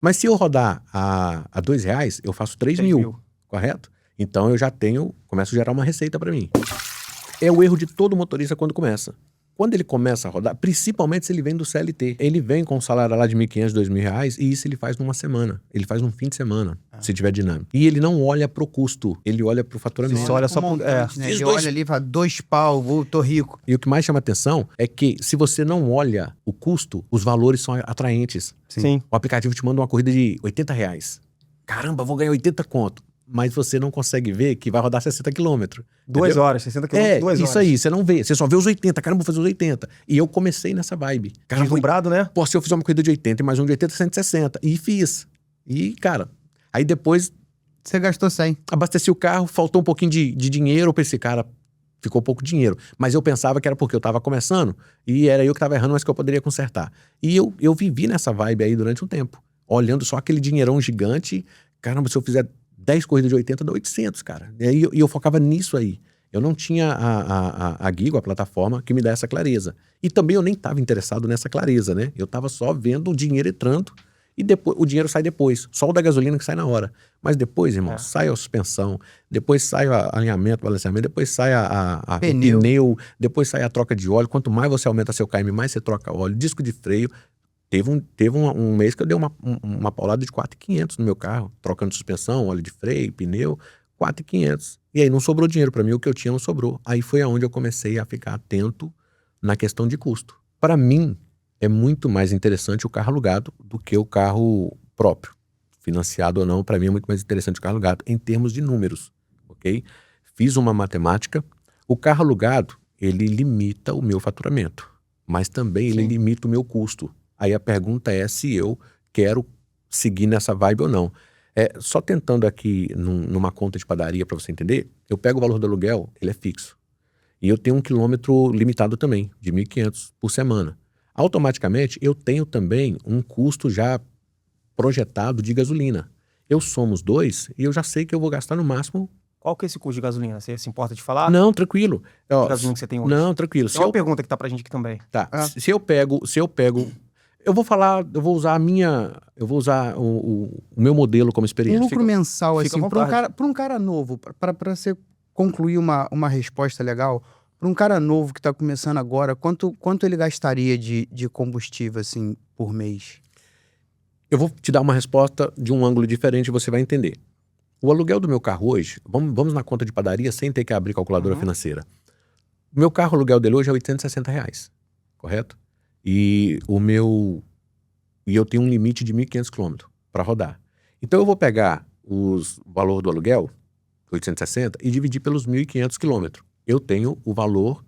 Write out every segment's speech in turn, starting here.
Mas se eu rodar a R$2, eu faço 3 mil, correto? Então eu já começo a gerar uma receita para mim. É o erro de todo motorista quando começa. Quando ele começa a rodar, principalmente se ele vem do CLT, ele vem com um salário lá de R$1.500, R$2.000 e isso ele faz numa semana. Ele faz num fim de semana, se tiver dinâmico. E ele não olha pro custo, ele olha pro faturamento. Você olha só pro montante, né? Ele olha ali e fala, 2 pau, tô rico. E o que mais chama atenção é que se você não olha o custo, os valores são atraentes. Sim. O aplicativo te manda uma corrida de R$80. Caramba, vou ganhar 80 conto. Mas você não consegue ver que vai rodar 60 km. 2 horas, 60 km, 2 horas. Isso aí, você não vê. Você só vê os 80. Caramba, vou fazer os 80. E eu comecei nessa vibe. Caramba, deslumbrado, né? Pô, se eu fizer uma corrida de 80 e mais um de 80, 160. E fiz. E, cara, aí depois... Você gastou 100. Abasteci o carro, faltou um pouquinho de dinheiro. Eu pensei, cara, ficou pouco dinheiro. Mas eu pensava que era porque eu tava começando e era eu que tava errando, mas que eu poderia consertar. E eu vivi nessa vibe aí durante um tempo. Olhando só aquele dinheirão gigante. Caramba, se eu fizer 10 corridas de 80, dá 800, cara. E eu focava nisso aí. Eu não tinha a Gigo, a plataforma, que me dá essa clareza. E também eu nem estava interessado nessa clareza, né? Eu estava só vendo o dinheiro entrando e depois, o dinheiro sai depois. Só o da gasolina que sai na hora. Mas depois, irmão, sai a suspensão, depois sai o alinhamento, balanceamento, depois sai a pneu, depois sai a troca de óleo. Quanto mais você aumenta seu KM, mais você troca óleo, disco de freio. Teve um mês que eu dei uma paulada de 4.500 no meu carro, trocando suspensão, óleo de freio, pneu, 4.500. E aí não sobrou dinheiro para mim, o que eu tinha não sobrou. Aí foi aonde eu comecei a ficar atento na questão de custo. Para mim, é muito mais interessante o carro alugado do que o carro próprio. Financiado ou não, para mim é muito mais interessante o carro alugado em termos de números, ok? Fiz uma matemática. O carro alugado, ele limita o meu faturamento, mas também ele limita o meu custo. Aí a pergunta é se eu quero seguir nessa vibe ou não. Só tentando aqui numa conta de padaria para você entender, eu pego o valor do aluguel, ele é fixo. E eu tenho um quilômetro limitado também, de 1.500 por semana. Automaticamente, eu tenho também um custo já projetado de gasolina. Eu somo os dois e eu já sei que eu vou gastar no máximo... Qual que é esse custo de gasolina? Você se importa de falar? Não, tranquilo. A gasolina que você tem hoje? Não, tranquilo. Tem uma pergunta que tá pra gente aqui também. Tá, se eu pego... Eu vou usar o meu modelo como experiência. Um lucro mensal, assim, para um cara novo, para você concluir uma resposta legal, para um cara novo que tá começando agora, quanto ele gastaria de combustível, assim, por mês? Eu vou te dar uma resposta de um ângulo diferente e você vai entender. O aluguel do meu carro hoje, vamos na conta de padaria sem ter que abrir calculadora financeira. O meu carro, o aluguel dele hoje é R$860, correto? E eu tenho um limite de 1.500 km para rodar. Então eu vou pegar o valor do aluguel, 860, e dividir pelos 1.500 km. Eu tenho o valor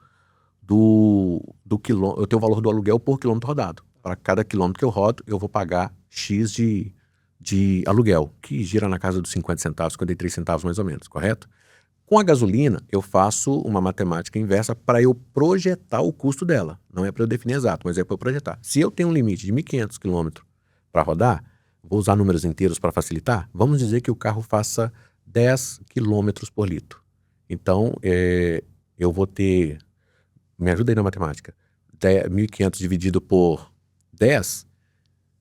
eu tenho o valor do aluguel por quilômetro rodado. Para cada quilômetro que eu rodo, eu vou pagar X de aluguel, que gira na casa dos 50 centavos, 53 centavos mais ou menos, correto? Com a gasolina, eu faço uma matemática inversa para eu projetar o custo dela. Não é para eu definir exato, mas é para eu projetar. Se eu tenho um limite de 1.500 km para rodar, vou usar números inteiros para facilitar, vamos dizer que o carro faça 10 km por litro. Então, eu vou ter... Me ajuda aí na matemática. 1.500 dividido por 10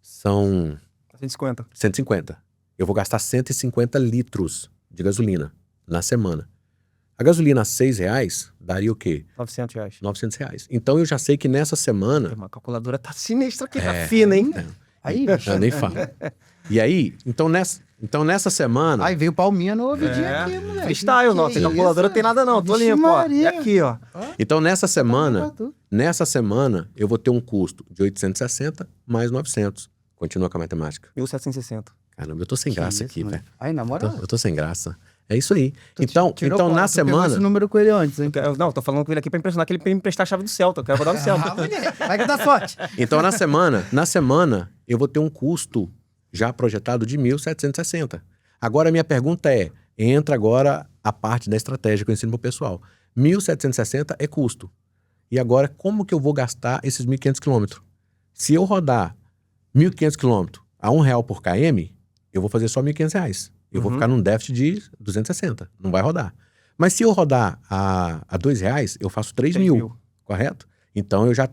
são... 150. 150. Eu vou gastar 150 litros de gasolina na semana. A gasolina a R$6 daria o quê? R$900. R$900. Então eu já sei que nessa semana... Uma calculadora tá sinistra aqui, tá fina, hein? Aí, eu nem falo. E aí, então nessa semana... Aí veio palminha no ouvidinho aqui, moleque. Freestyle, não. Sem calculadora não tem nada não. Tô limpo, ó. E aqui, ó. Então nessa semana eu vou ter um custo de 860 mais 900. Continua com a matemática. 1.760. Caramba, eu tô sem graça aqui, velho. Aí, na moral? Eu tô sem graça. É isso aí. Então na semana... esse número com ele antes, hein? Não, tô falando com ele aqui pra impressionar que ele me emprestar a chave do Celta. Eu quero rodar no Celta. Vai que dá sorte. Então na semana eu vou ter um custo já projetado de 1.760. Agora a minha pergunta entra agora a parte da estratégia que eu ensino pro pessoal. 1.760 é custo. E agora como que eu vou gastar esses 1.500 km? Se eu rodar 1.500 km a R$1 por km, eu vou fazer só R$1.500. Eu vou ficar num déficit de 260. Não vai rodar. Mas se eu rodar a R$2, eu faço 3 mil, correto? Então eu já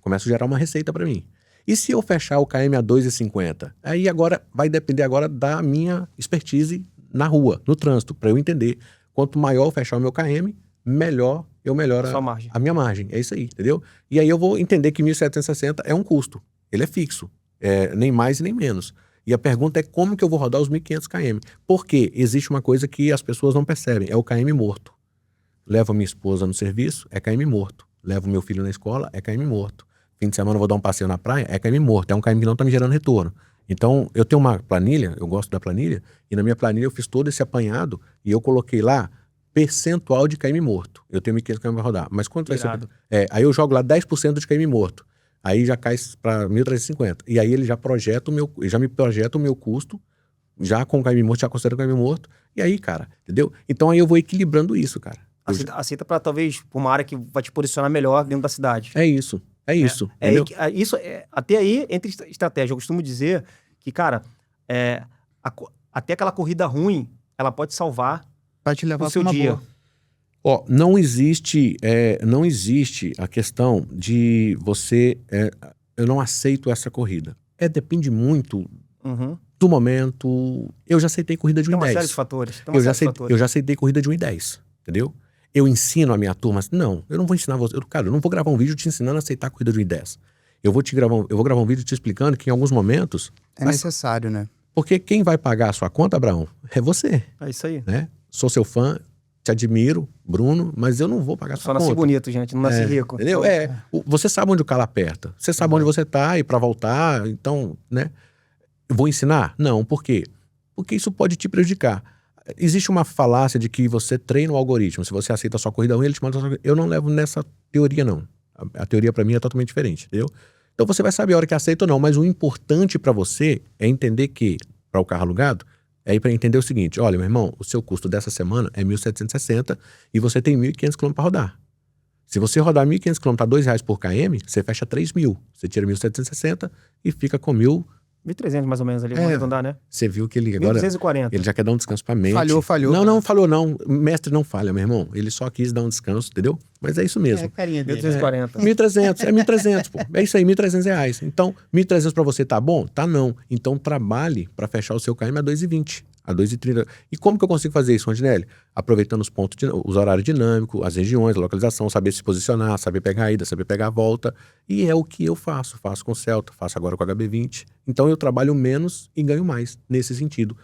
começo a gerar uma receita para mim. E se eu fechar o KM a 2,50? Aí agora vai depender agora da minha expertise na rua, no trânsito, para eu entender. Quanto maior eu fechar o meu KM, melhor eu melhoro a minha margem. É isso aí, entendeu? E aí eu vou entender que 1.760 é um custo. Ele é fixo. Nem mais e nem menos. E a pergunta é como que eu vou rodar os 1.500 km? Porque existe uma coisa que as pessoas não percebem, é o KM morto. Levo a minha esposa no serviço, é KM morto. Levo meu filho na escola, é KM morto. Fim de semana eu vou dar um passeio na praia, é KM morto. É um KM que não está me gerando retorno. Então, eu tenho uma planilha, eu gosto da planilha, e na minha planilha eu fiz todo esse apanhado e eu coloquei lá percentual de KM morto. Eu tenho 1.500 km para rodar. Mas quanto vai ser? Aí eu jogo lá 10% de KM morto. Aí já cai para 1.350. E aí ele já me projeta o meu custo, já com o KM morto, já considera o KM morto. E aí, cara, entendeu? Então aí eu vou equilibrando isso, cara. Aceita para talvez uma área que vai te posicionar melhor dentro da cidade. É isso. Até aí, entre estratégia, eu costumo dizer que, cara, até aquela corrida ruim, ela pode salvar pra te levar o seu dia. Boa. Ó, não existe a questão de você... eu não aceito essa corrida. Depende muito do momento. Eu já aceitei corrida de 1,10. Tem uma série de fatores. Eu já aceitei corrida de 1,10, entendeu? Eu ensino a minha turma... Não, eu não vou ensinar você... Cara, eu não vou gravar um vídeo te ensinando a aceitar a corrida de 1,10. Eu vou gravar um vídeo te explicando que em alguns momentos... É necessário, né? Porque quem vai pagar a sua conta, Abraão, é você. É isso aí. Né? Sou seu fã, te admiro, Bruno, mas eu não vou pagar a sua conta. Só nasci bonito, gente, não nasci rico. Entendeu? Você sabe onde o calo aperta. Você sabe onde você tá e pra voltar, então, né? Eu vou ensinar? Não, por quê? Porque isso pode te prejudicar. Existe uma falácia de que você treina o algoritmo. Se você aceita a sua corrida ruim, ele te manda a sua corrida. Eu não levo nessa teoria, não. A teoria pra mim é totalmente diferente, entendeu? Então você vai saber a hora que aceita ou não, mas o importante pra você é entender que, para o carro alugado, é para entender o seguinte: olha, meu irmão, o seu custo dessa semana é 1.760 e você tem 1.500 km para rodar. Se você rodar 1.500 km a R$2 por km, você fecha 3.000. Você tira 1.760 e fica com 1.300 mais ou menos ali, vamos arredondar, né? Você viu que ele agora... 1.240. Ele já quer dar um descanso pra mente. Falhou. Não falhou não. O mestre não falha, meu irmão. Ele só quis dar um descanso, entendeu? Mas é isso mesmo. É a carinha dele. 1.240. 1.300, 1.300, pô. É isso aí, R$1.300. Então, 1.300 pra você tá bom? Tá não. Então, trabalhe pra fechar o seu KM a 2,20. A 2,30. E como que eu consigo fazer isso, Rondinelli? Aproveitando os horários dinâmicos, as regiões, a localização, saber se posicionar, saber pegar a ida, saber pegar a volta. E é o que eu faço. Faço com o Celta, faço agora com a HB20. Então eu trabalho menos e ganho mais nesse sentido.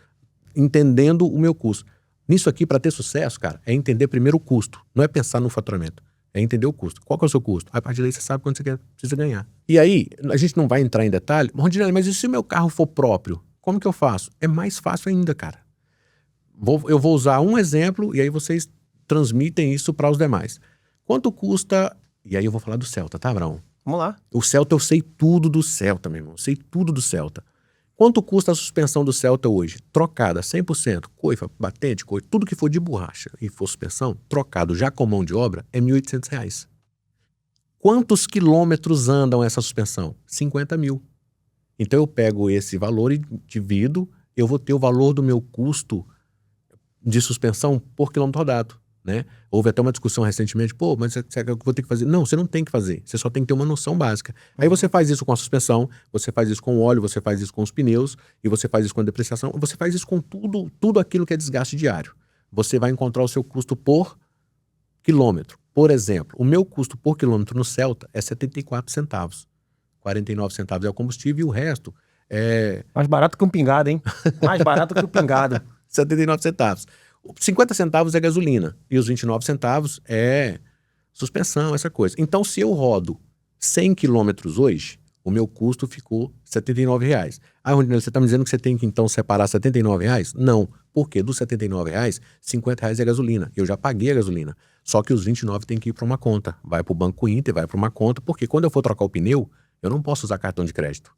Entendendo o meu custo. Nisso aqui, para ter sucesso, cara, é entender primeiro o custo. Não é pensar no faturamento. É entender o custo. Qual que é o seu custo? A partir daí você sabe quanto você precisa ganhar. E aí, a gente não vai entrar em detalhe. Rondinelli, mas e se o meu carro for próprio? Como que eu faço? É mais fácil ainda, cara. Eu vou usar um exemplo e aí vocês transmitem isso para os demais. Quanto custa... E aí eu vou falar do Celta, tá, Abraão? Vamos lá. O Celta, eu sei tudo do Celta, meu irmão. Sei tudo do Celta. Quanto custa a suspensão do Celta hoje? Trocada, 100%, coifa, batente, coifa, tudo que for de borracha e for suspensão, trocado já com mão de obra, é R$1.800. Quantos quilômetros andam essa suspensão? 50 mil. Então eu pego esse valor e divido, eu vou ter o valor do meu custo de suspensão por quilômetro rodado, né? Houve até uma discussão recentemente, pô, mas eu vou ter que fazer. Não, você não tem que fazer, você só tem que ter uma noção básica. Aí você faz isso com a suspensão, você faz isso com o óleo, você faz isso com os pneus, e você faz isso com a depreciação, você faz isso com tudo aquilo que é desgaste diário. Você vai encontrar o seu custo por quilômetro. Por exemplo, o meu custo por quilômetro no Celta é 74 centavos. 49 centavos é o combustível e o resto é... Mais barato que um pingado, hein? Mais barato que o pingado. 79 centavos. 50 centavos é gasolina e os 29 centavos é suspensão, essa coisa. Então, se eu rodo 100 quilômetros hoje, o meu custo ficou R$79. Ah, Rondinelli, você está me dizendo que você tem que então separar R$79? Não. Por quê? Dos R$79, R$50 é gasolina. Eu já paguei a gasolina. Só que os 29 tem que ir para uma conta. Vai para o Banco Inter, vai para uma conta, porque quando eu for trocar o pneu, eu não posso usar cartão de crédito.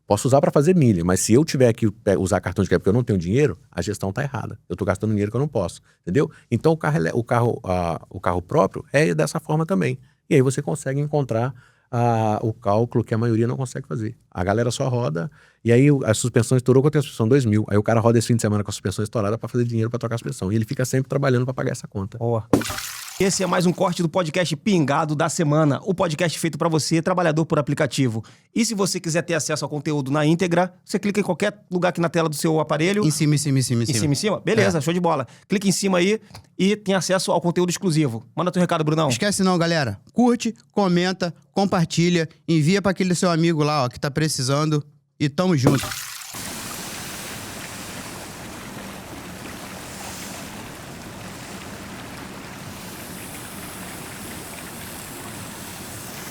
Posso usar para fazer milha, mas se eu tiver que usar cartão de crédito porque eu não tenho dinheiro, a gestão está errada. Eu estou gastando dinheiro que eu não posso, entendeu? Então o carro próprio é dessa forma também. E aí você consegue encontrar o cálculo que a maioria não consegue fazer. A galera só roda, e aí a suspensão estourou, quanto é a suspensão? 2.000. Aí o cara roda esse fim de semana com a suspensão estourada para fazer dinheiro para trocar a suspensão. E ele fica sempre trabalhando para pagar essa conta. Boa. Esse é mais um corte do podcast Pingado da Semana, o podcast feito pra você, trabalhador por aplicativo. E se você quiser ter acesso ao conteúdo na íntegra, você clica em qualquer lugar aqui na tela do seu aparelho. Em cima. Em cima? Beleza, show de bola. Clica em cima aí e tem acesso ao conteúdo exclusivo. Manda teu recado, Brunão. Esquece não, galera. Curte, comenta, compartilha, envia pra aquele seu amigo lá, ó, que tá precisando. E tamo junto.